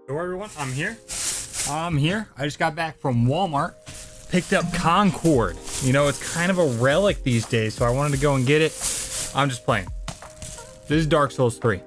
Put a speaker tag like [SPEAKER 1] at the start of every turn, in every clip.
[SPEAKER 1] Hello everyone, I'm here. I just got back from Walmart, picked up Concord. You know, it's kind of a relic these days, so I wanted to go and get it. I'm just playing. This is Dark Souls 3.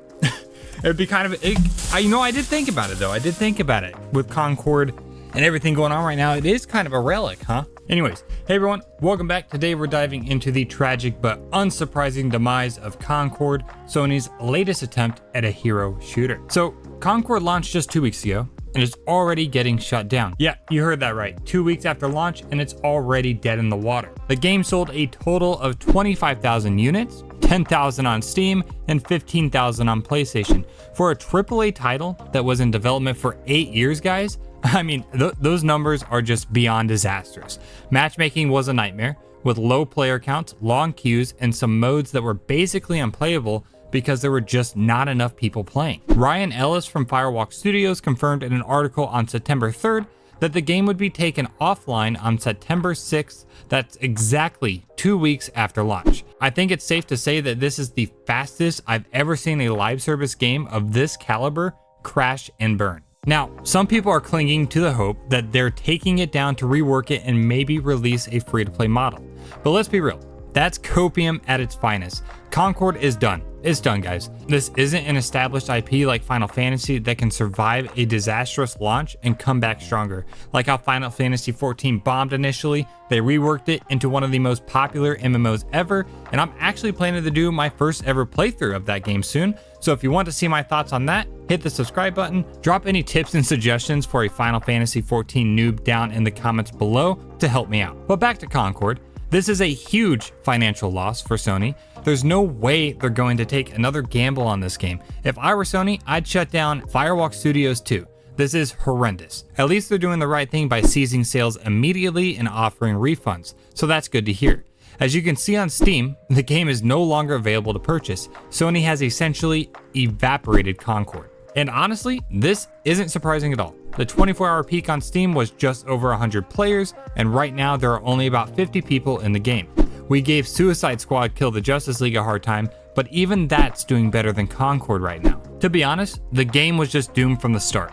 [SPEAKER 1] It'd be kind of, I did think about it though. I did think about it with Concord and everything going on right now. It is kind of a relic, huh? Anyways, hey everyone, welcome back. Today we're diving into the tragic but unsurprising demise of Concord, Sony's latest attempt at a hero shooter. So Concord launched just 2 weeks ago and it's already getting shut down. Yeah, you heard that right. 2 weeks after launch and it's already dead in the water. The game sold a total of 25,000 units, 10,000 on Steam, and 15,000 on PlayStation. For a AAA title that was in development for 8 years, guys, I mean, those numbers are just beyond disastrous. Matchmaking was a nightmare, with low player counts, long queues, and some modes that were basically unplayable because there were just not enough people playing. Ryan Ellis from Firewalk Studios confirmed in an article on September 3rd that the game would be taken offline on September 6th. That's exactly 2 weeks after launch. I think it's safe to say that this is the fastest I've ever seen a live service game of this caliber crash and burn. Now, some people are clinging to the hope that they're taking it down to rework it and maybe release a free-to-play model. But let's be real, that's copium at its finest. Concord is done. It's done, guys. This isn't an established IP like Final Fantasy that can survive a disastrous launch and come back stronger. Like how Final Fantasy XIV bombed initially, they reworked it into one of the most popular MMOs ever, and I'm actually planning to do my first ever playthrough of that game soon. So if you want to see my thoughts on that, hit the subscribe button, drop any tips and suggestions for a Final Fantasy XIV noob down in the comments below to help me out. But back to Concord. This is a huge financial loss for Sony. There's no way they're going to take another gamble on this game. If I were Sony, I'd shut down Firewalk Studios too. This is horrendous. At least they're doing the right thing by ceasing sales immediately and offering refunds, so that's good to hear. As you can see on Steam, the game is no longer available to purchase. Sony has essentially evaporated Concord. And honestly, this isn't surprising at all. The 24-hour peak on Steam was just over 100 players, and right now there are only about 50 people in the game. We gave Suicide Squad Kill the Justice League a hard time, but even that's doing better than Concord right now. To be honest, the game was just doomed from the start.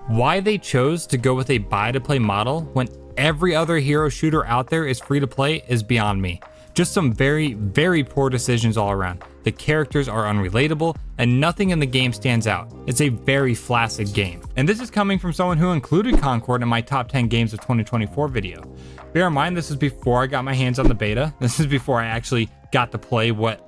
[SPEAKER 1] Why they chose to go with a buy-to-play model when every other hero shooter out there is free to play is beyond me. Just some very, very poor decisions all around. The characters are unrelatable and nothing in the game stands out. It's a very flaccid game. And this is coming from someone who included Concord in my top 10 games of 2024 video. Bear in mind, this is before I got my hands on the beta. This is before I actually got to play what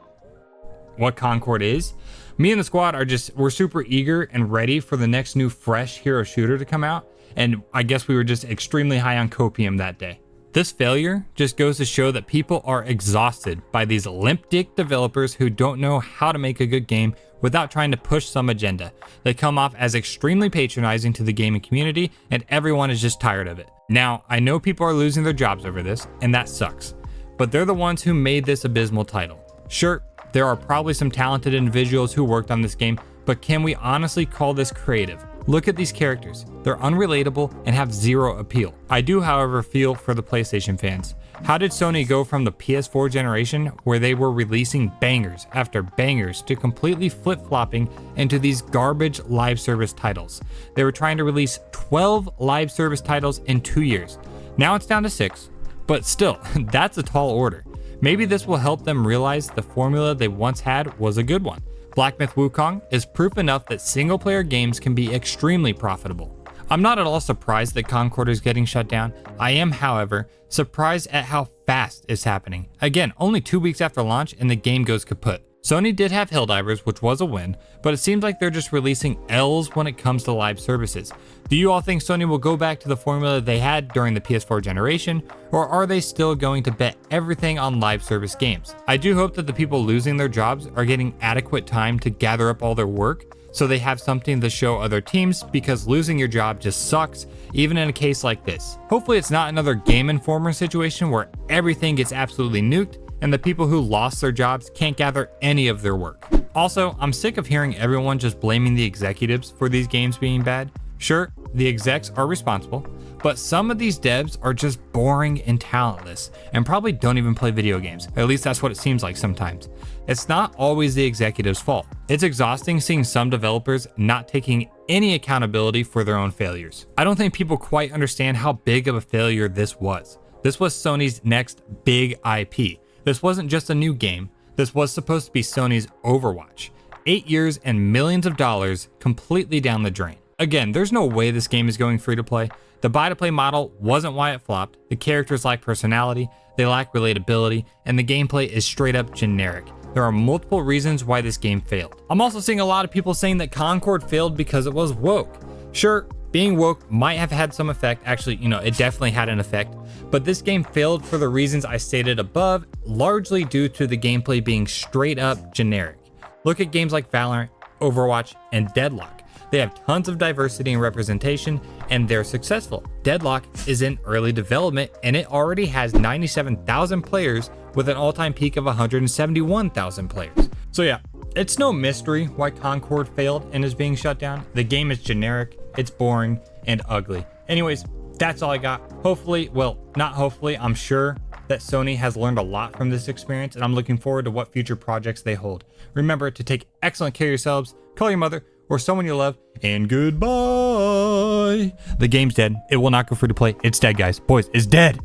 [SPEAKER 1] Concord is. Me and the squad we're super eager and ready for the next new fresh hero shooter to come out. And I guess we were just extremely high on copium that day. This failure just goes to show that people are exhausted by these limp dick developers who don't know how to make a good game without trying to push some agenda. They come off as extremely patronizing to the gaming community and everyone is just tired of it. Now, I know people are losing their jobs over this and that sucks, but they're the ones who made this abysmal title. Sure, there are probably some talented individuals who worked on this game, but can we honestly call this creative? Look at these characters. They're unrelatable and have zero appeal. I do, however, feel for the PlayStation fans. How did Sony go from the PS4 generation, where they were releasing bangers after bangers, to completely flip-flopping into these garbage live service titles? They were trying to release 12 live service titles in 2 years. Now it's down to 6, but still, that's a tall order. Maybe this will help them realize the formula they once had was a good one. Black Myth Wukong is proof enough that single-player games can be extremely profitable. I'm not at all surprised that Concord is getting shut down. I am, however, surprised at how fast it's happening. Again, only 2 weeks after launch and the game goes kaput. Sony did have Helldivers, which was a win, but it seems like they're just releasing L's when it comes to live services. Do you all think Sony will go back to the formula they had during the PS4 generation, or are they still going to bet everything on live service games? I do hope that the people losing their jobs are getting adequate time to gather up all their work so they have something to show other teams, because losing your job just sucks, even in a case like this. Hopefully it's not another Game Informer situation where everything gets absolutely nuked and the people who lost their jobs can't gather any of their work. Also, I'm sick of hearing everyone just blaming the executives for these games being bad. Sure, the execs are responsible, But some of these devs are just boring and talentless, and probably don't even play video games. At least that's what it seems like sometimes. It's not always the executive's fault. It's exhausting seeing some developers not taking any accountability for their own failures. I don't think people quite understand how big of a failure this was. This was Sony's next big IP. This wasn't just a new game. This was supposed to be Sony's Overwatch. 8 years and millions of dollars completely down the drain. Again, there's no way this game is going free to play. The buy-to-play model wasn't why it flopped. The characters lack personality, they lack relatability, and the gameplay is straight up generic. There are multiple reasons why this game failed. I'm also seeing a lot of people saying that Concord failed because it was woke. Sure, being woke might have had some effect. Actually, it definitely had an effect. But this game failed for the reasons I stated above, largely due to the gameplay being straight up generic. Look at games like Valorant, Overwatch, and Deadlock. They have tons of diversity and representation, and they're successful. Deadlock is in early development, and it already has 97,000 players with an all-time peak of 171,000 players. So yeah, it's no mystery why Concord failed and is being shut down. The game is generic, it's boring, and ugly. Anyways, that's all I got. Hopefully, well, not hopefully, I'm sure that Sony has learned a lot from this experience, and I'm looking forward to what future projects they hold. Remember to take excellent care of yourselves, call your mother, or someone you love, and goodbye. The game's dead. It will not go free to play. It's dead, guys. Boys, it's dead.